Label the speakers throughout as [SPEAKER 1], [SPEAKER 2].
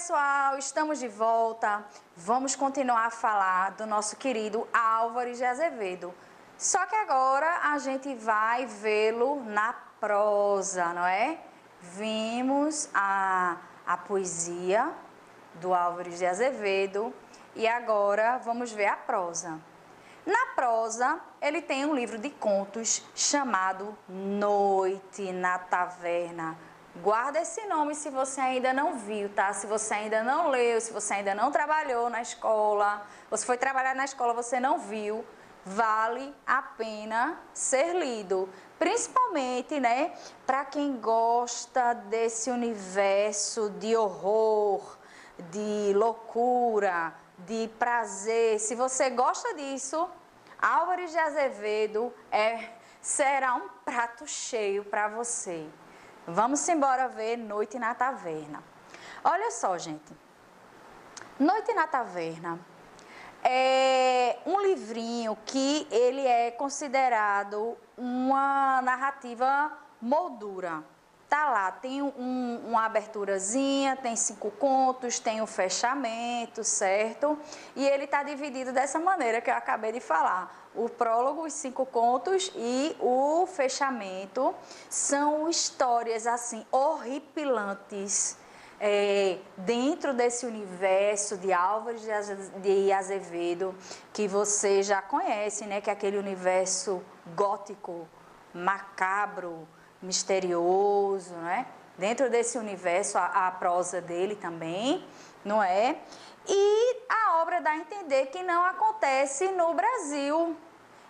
[SPEAKER 1] pessoal, estamos de volta. Vamos continuar a falar do nosso querido Álvares de Azevedo. Só que agora a gente vai vê-lo na prosa, não é? Vimos a poesia do Álvares de Azevedo e agora vamos ver a prosa. Na prosa, ele tem um livro de contos chamado Noite na Taverna. Guarda esse nome se você ainda não viu, tá? Se você ainda não leu, se você ainda não trabalhou na escola, ou se foi trabalhar na escola e você não viu, vale a pena ser lido. Principalmente, né, para quem gosta desse universo de horror, de loucura, de prazer. Se você gosta disso, Álvares de Azevedo será um prato cheio para você. Vamos embora ver Noite na Taverna. Olha só, gente. Noite na Taverna é um livrinho que ele é considerado uma narrativa moldura. Tá lá, tem uma aberturazinha, tem 5 contos, tem um fechamento, certo? E ele está dividido dessa maneira que eu acabei de falar. O prólogo, os 5 contos e o fechamento são histórias assim horripilantes dentro desse universo de Álvares de Azevedo que você já conhece, né? Que é aquele universo gótico, macabro, misterioso, né? Dentro desse universo, a prosa dele também, não é? E a obra dá a entender que não acontece no Brasil,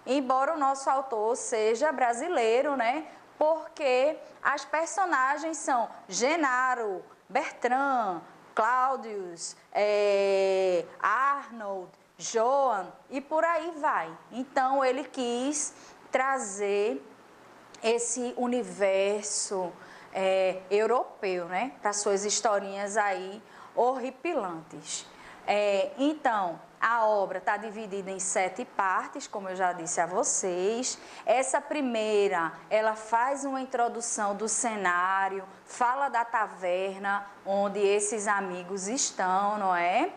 [SPEAKER 1] embora o nosso autor seja brasileiro, né? Porque as personagens são Genaro, Bertrand, Claudius, Arnold, Joan e por aí vai. Então, ele quis trazer esse universo europeu, né, para suas historinhas aí horripilantes. Então, a obra está dividida em 7 partes, como eu já disse a vocês. Essa primeira, ela faz uma introdução do cenário, fala da taverna onde esses amigos estão, não é?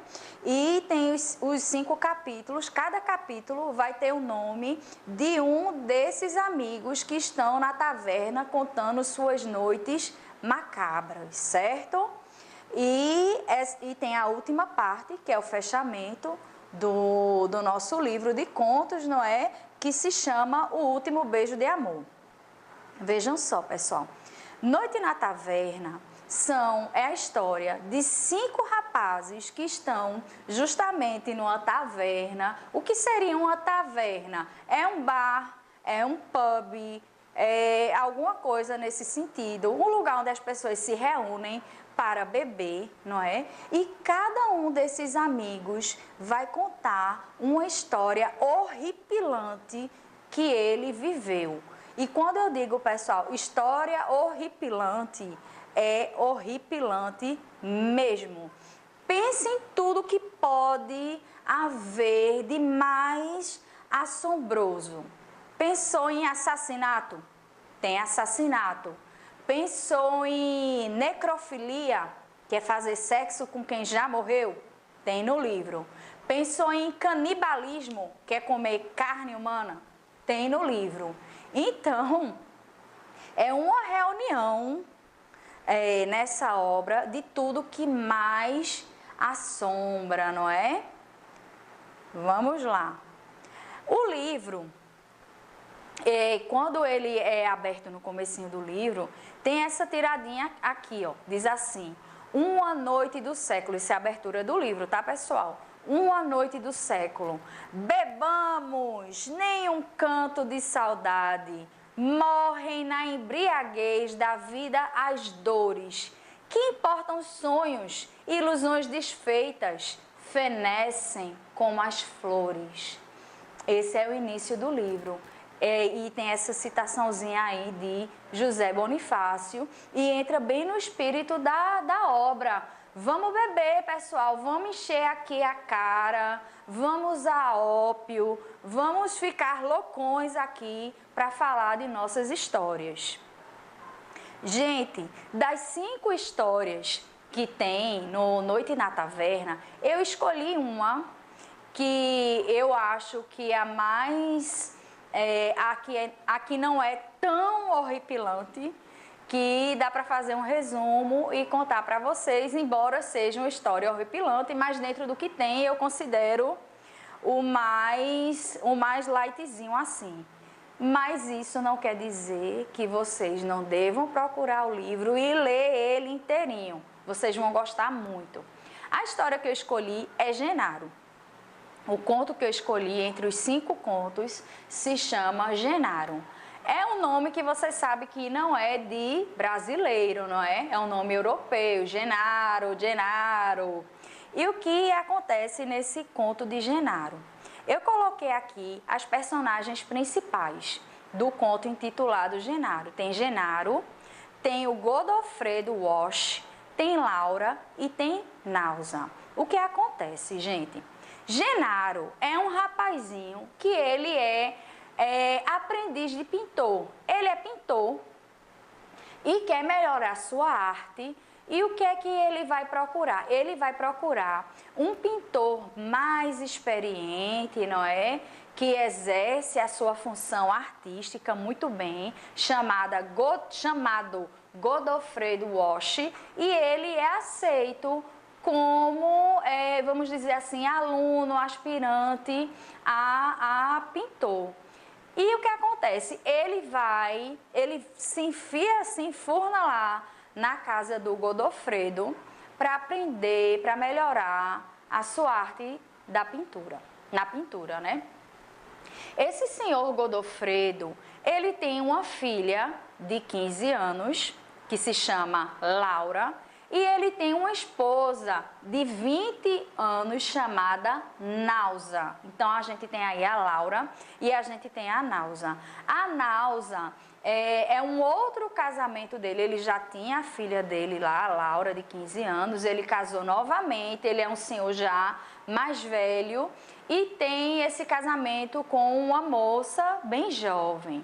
[SPEAKER 1] E tem os 5 capítulos, cada capítulo vai ter o nome de um desses amigos que estão na taverna contando suas noites macabras, certo? E tem a última parte, que é o fechamento do nosso livro de contos, não é? Que se chama O Último Beijo de Amor. Vejam só, pessoal. Noite na Taverna é a história de 5 rapazes que estão justamente numa taverna. O que seria uma taverna? É um bar, é um pub, é alguma coisa nesse sentido. Um lugar onde as pessoas se reúnem para beber, não é? E cada um desses amigos vai contar uma história horripilante que ele viveu. E quando eu digo, pessoal, história horripilante, é horripilante mesmo. Pense em tudo que pode haver de mais assombroso. Pensou em assassinato? Tem assassinato. Pensou em necrofilia, que é fazer sexo com quem já morreu? Tem no livro. Pensou em canibalismo, que é comer carne humana? Tem no livro. Então, é uma reunião nessa obra de tudo que mais assombra, não é? Vamos lá. O livro, quando ele é aberto no comecinho do livro, tem essa tiradinha aqui, ó, diz assim: uma noite do século. Isso é a abertura do livro, tá, pessoal? Uma noite do século. Bebamos, nem um canto de saudade. Morrem na embriaguez da vida as dores. Que importam sonhos, ilusões desfeitas, fenecem como as flores. Esse é o início do livro. E tem essa citaçãozinha aí de José Bonifácio e entra bem no espírito da obra. Vamos beber, pessoal, vamos encher aqui a cara, vamos usar ópio, vamos ficar loucões aqui para falar de nossas histórias. Gente, das 5 histórias que tem no Noite na Taverna, eu escolhi uma que eu acho que é a mais, a que não é tão horripilante, que dá para fazer um resumo e contar para vocês, embora seja uma história horripilante, mas dentro do que tem eu considero o mais lightzinho assim. Mas isso não quer dizer que vocês não devam procurar o livro e ler ele inteirinho. Vocês vão gostar muito. A história que eu escolhi é Genaro. O conto que eu escolhi entre os 5 contos se chama Genaro. É um nome que você sabe que não é de brasileiro, não é? É um nome europeu, Genaro, Genaro. E o que acontece nesse conto de Genaro? Eu coloquei aqui as personagens principais do conto intitulado Genaro. Tem Genaro, tem o Godofredo Wash, tem Laura e tem Náusea. O que acontece, gente? Genaro é um rapazinho que ele é aprendiz de pintor. Ele é pintor e quer melhorar sua arte. E o que é que ele vai procurar? Ele vai procurar um pintor mais experiente, não é? Que exerce a sua função artística muito bem, chamado Godofredo Wash, e ele é aceito como, vamos dizer assim, aluno, aspirante a pintor. E o que acontece? Ele se enfia, se enfurna lá na casa do Godofredo para aprender, para melhorar a sua arte da pintura, na pintura, né? Esse senhor Godofredo, ele tem uma filha de 15 anos, que se chama Laura, e ele tem uma esposa de 20 anos chamada Náusea. Então, a gente tem aí a Laura e a gente tem a Náusea. A Náusea é um outro casamento dele. Ele já tinha a filha dele lá, a Laura, de 15 anos. Ele casou novamente, ele é um senhor já mais velho e tem esse casamento com uma moça bem jovem,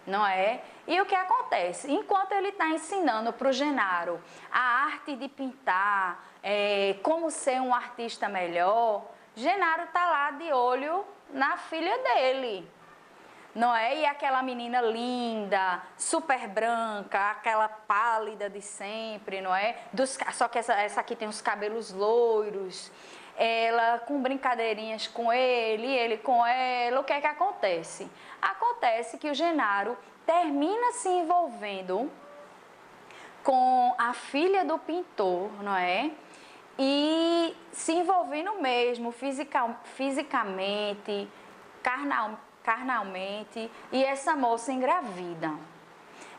[SPEAKER 1] não é? E o que acontece? Enquanto ele está ensinando para o Genaro a arte de pintar, como ser um artista melhor, Genaro está lá de olho na filha dele, não é? E aquela menina linda, super branca, aquela pálida de sempre, não é? Só que essa aqui tem os cabelos loiros, ela com brincadeirinhas com ele com ela. O que é que acontece? Acontece que o Genaro termina se envolvendo com a filha do pintor, não é? E se envolvendo mesmo, fisicamente, carnalmente, e essa moça engravida.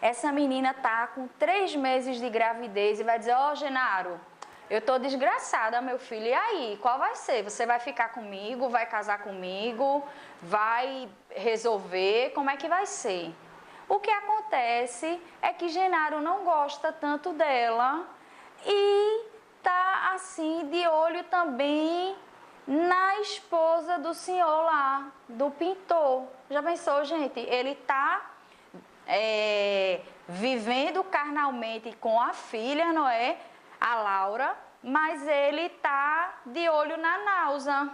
[SPEAKER 1] Essa menina tá com 3 meses de gravidez e vai dizer: ó, Genaro, eu tô desgraçada, meu filho, e aí, qual vai ser? Você vai ficar comigo, vai casar comigo, vai resolver, como é que vai ser? O que acontece é que Genaro não gosta tanto dela e tá assim de olho também na esposa do senhor lá, do pintor. Já pensou, gente? Ele tá vivendo carnalmente com a filha, não é? A Laura, mas ele tá de olho na Náusea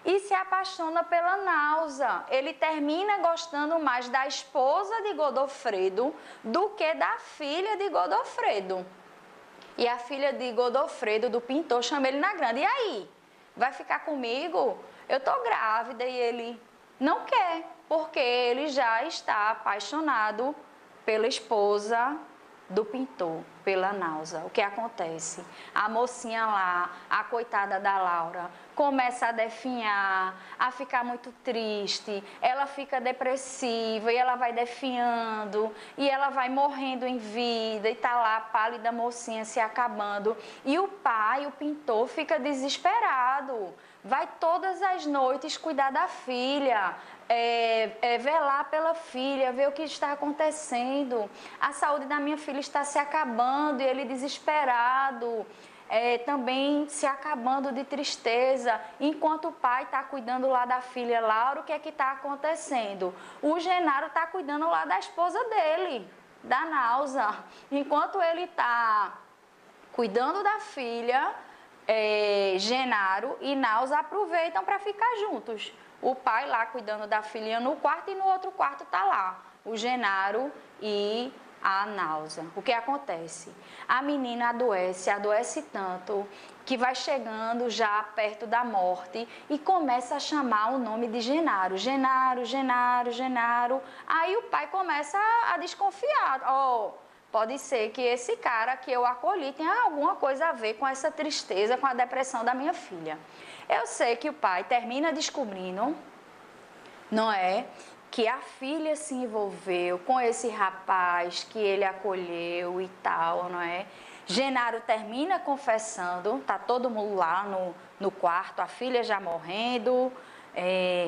[SPEAKER 1] e se apaixona pela Náusea. Ele termina gostando mais da esposa de Godofredo do que da filha de Godofredo. E a filha de Godofredo, do pintor, chama ele na grande: e aí, vai ficar comigo? Eu tô grávida. E ele não quer, porque ele já está apaixonado pela esposa do pintor, pela Náusea. O que acontece? A mocinha lá, a coitada da Laura, começa a definhar, a ficar muito triste, ela fica depressiva e ela vai definhando e ela vai morrendo em vida e tá lá a pálida mocinha se acabando. E o pai, o pintor, fica desesperado, vai todas as noites cuidar da filha, velar pela filha, ver o que está acontecendo. A saúde da minha filha está se acabando, e ele desesperado, também se acabando de tristeza. Enquanto o pai está cuidando lá da filha Laura, o que é que está acontecendo? O Genaro está cuidando lá da esposa dele, da Náusea. Enquanto ele está cuidando da filha, Genaro e Nausa aproveitam para ficar juntos. O pai lá cuidando da filhinha no quarto e no outro quarto está lá o Genaro e a Nausa. O que acontece? A menina adoece tanto que vai chegando já perto da morte e começa a chamar o nome de Genaro. Genaro, Genaro, Genaro. Aí o pai começa a desconfiar. Pode ser que esse cara que eu acolhi tenha alguma coisa a ver com essa tristeza, com a depressão da minha filha. Eu sei que o pai termina descobrindo, não é? Que a filha se envolveu com esse rapaz que ele acolheu e tal, não é? Genaro termina confessando, tá todo mundo lá no quarto, a filha já morrendo,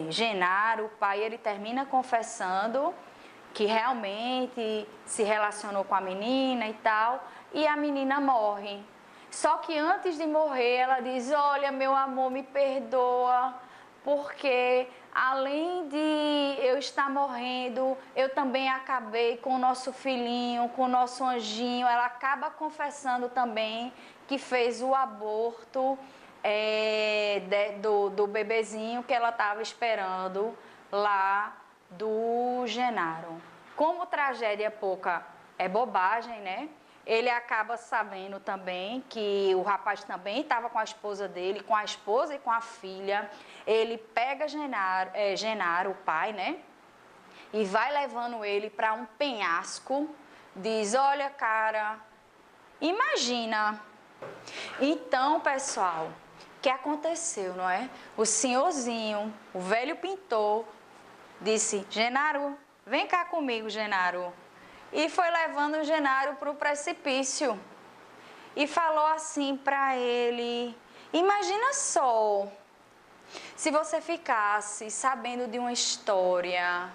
[SPEAKER 1] Genaro, o pai, ele termina confessando que realmente se relacionou com a menina e tal, e a menina morre. Só que antes de morrer, ela diz: olha, meu amor, me perdoa, porque além de eu estar morrendo, eu também acabei com o nosso filhinho, com o nosso anjinho. Ela acaba confessando também que fez o aborto do bebezinho que ela estava esperando lá do Genaro. Como tragédia pouca é bobagem, né? Ele acaba sabendo também que o rapaz também estava com a esposa dele, com a esposa e com a filha. Ele pega Genaro, o pai, né? E vai levando ele para um penhasco. Diz: olha, cara, imagina. Então, pessoal, o que aconteceu, não é? O senhorzinho, o velho pintor, disse: Genaro, vem cá comigo, Genaro. E foi levando o Genaro para o precipício. E falou assim para ele: imagina só, se você ficasse sabendo de uma história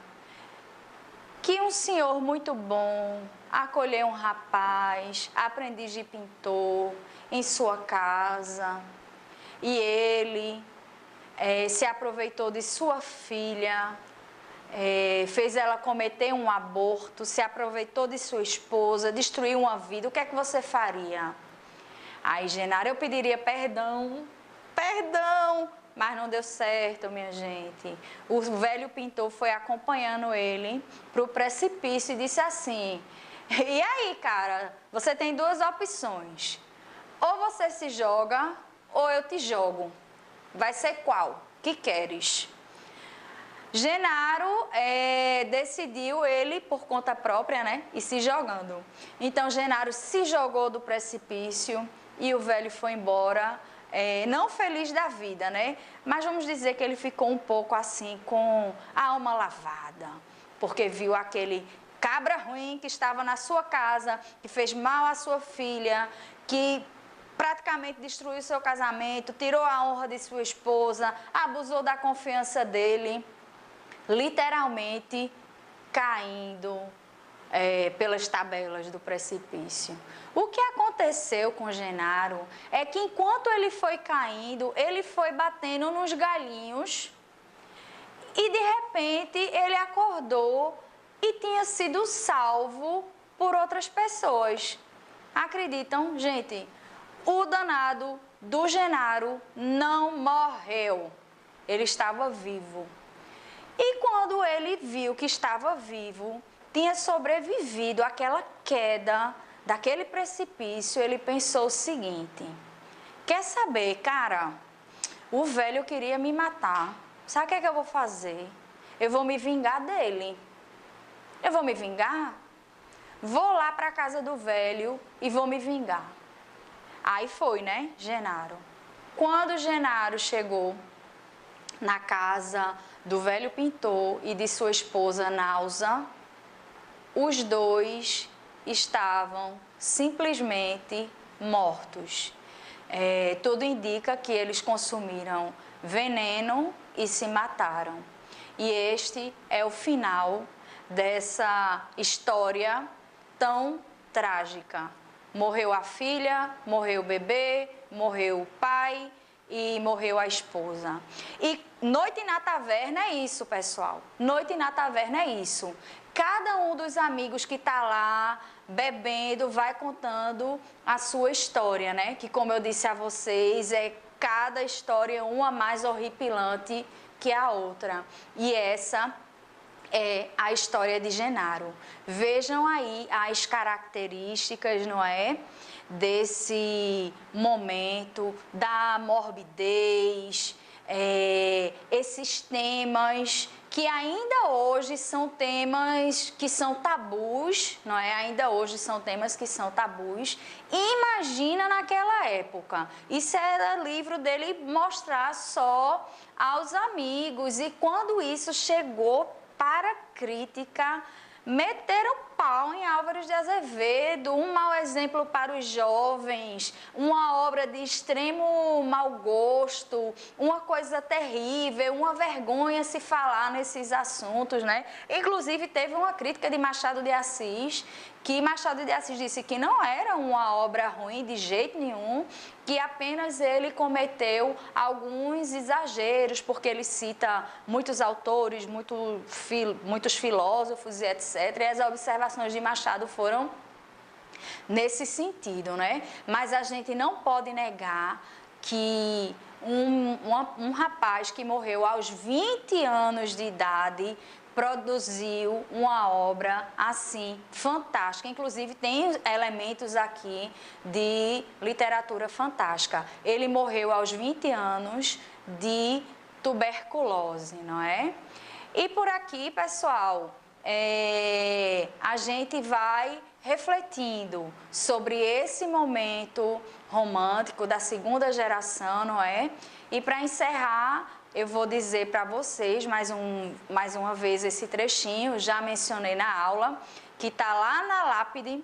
[SPEAKER 1] que um senhor muito bom acolheu um rapaz, aprendiz de pintor, em sua casa, e ele se aproveitou de sua filha, fez ela cometer um aborto, se aproveitou de sua esposa, destruiu uma vida, o que é que você faria? Aí, Genaro, eu pediria perdão, mas não deu certo, minha gente. O velho pintor foi acompanhando ele para o precipício e disse assim: e aí, cara, você tem duas opções, ou você se joga, ou eu te jogo. Vai ser qual? Que queres? Genaro decidiu ele por conta própria, né, e se jogando. Então Genaro se jogou do precipício e o velho foi embora, não feliz da vida, né, mas vamos dizer que ele ficou um pouco assim com a alma lavada, porque viu aquele cabra ruim que estava na sua casa, que fez mal à sua filha, que praticamente destruiu seu casamento, tirou a honra de sua esposa, abusou da confiança dele, literalmente caindo pelas tabelas do precipício. O que aconteceu com Genaro é que enquanto ele foi caindo, ele foi batendo nos galhinhos e de repente ele acordou e tinha sido salvo por outras pessoas. Acreditam, gente? O danado do Genaro não morreu, ele estava vivo. E quando ele viu que estava vivo, tinha sobrevivido àquela queda daquele precipício, ele pensou o seguinte: quer saber, cara, o velho queria me matar, sabe o que é que eu vou fazer? Eu vou me vingar dele. Eu vou me vingar? Vou lá para a casa do velho e vou me vingar. Aí foi, né, Genaro? Quando Genaro chegou na casa do velho pintor e de sua esposa Nausa, os dois estavam simplesmente mortos. Tudo indica que eles consumiram veneno e se mataram. E este é o final dessa história tão trágica. Morreu a filha, morreu o bebê, morreu o pai e morreu a esposa. E Noite na Taverna é isso, pessoal. Noite na Taverna é isso. cada um dos amigos que está lá bebendo vai contando a sua história, né? Que, como eu disse a vocês, cada história uma mais horripilante que a outra. E essa é a história de Genaro. Vejam aí as características, não é? Desse momento, da morbidez, esses temas que ainda hoje são temas que são tabus, não é? Ainda hoje são temas que são tabus. Imagina naquela época. Isso era livro dele mostrar só aos amigos. E quando isso chegou para crítica, meteram pau em Álvares de Azevedo, um mau exemplo para os jovens, uma obra de extremo mau gosto, uma coisa terrível, uma vergonha se falar nesses assuntos, né? Inclusive teve uma crítica de Machado de Assis, que Machado de Assis disse que não era uma obra ruim de jeito nenhum, que apenas ele cometeu alguns exageros, porque ele cita muitos autores, muitos filósofos e etc. E as observações de Machado foram nesse sentido, né? Mas a gente não pode negar que um rapaz que morreu aos 20 anos de idade produziu uma obra assim fantástica, inclusive tem elementos aqui de literatura fantástica. Ele morreu aos 20 anos de tuberculose, não é? E por aqui, pessoal, a gente vai refletindo sobre esse momento romântico da segunda geração, não é? E para encerrar, eu vou dizer para vocês mais uma vez esse trechinho, já mencionei na aula, que está lá na lápide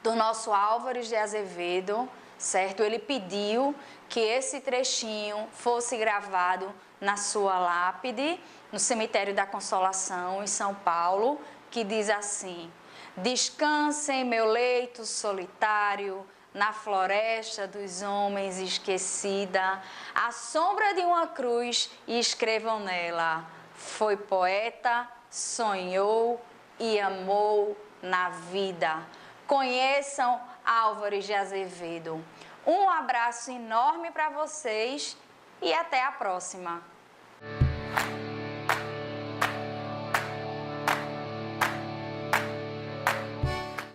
[SPEAKER 1] do nosso Álvares de Azevedo, certo? Ele pediu que esse trechinho fosse gravado na sua lápide, no Cemitério da Consolação, em São Paulo, que diz assim: descanse em meu leito solitário, na floresta dos homens esquecida, à sombra de uma cruz, e escrevam nela: foi poeta, sonhou e amou na vida. Conheçam Álvares de Azevedo. Um abraço enorme para vocês e até a próxima.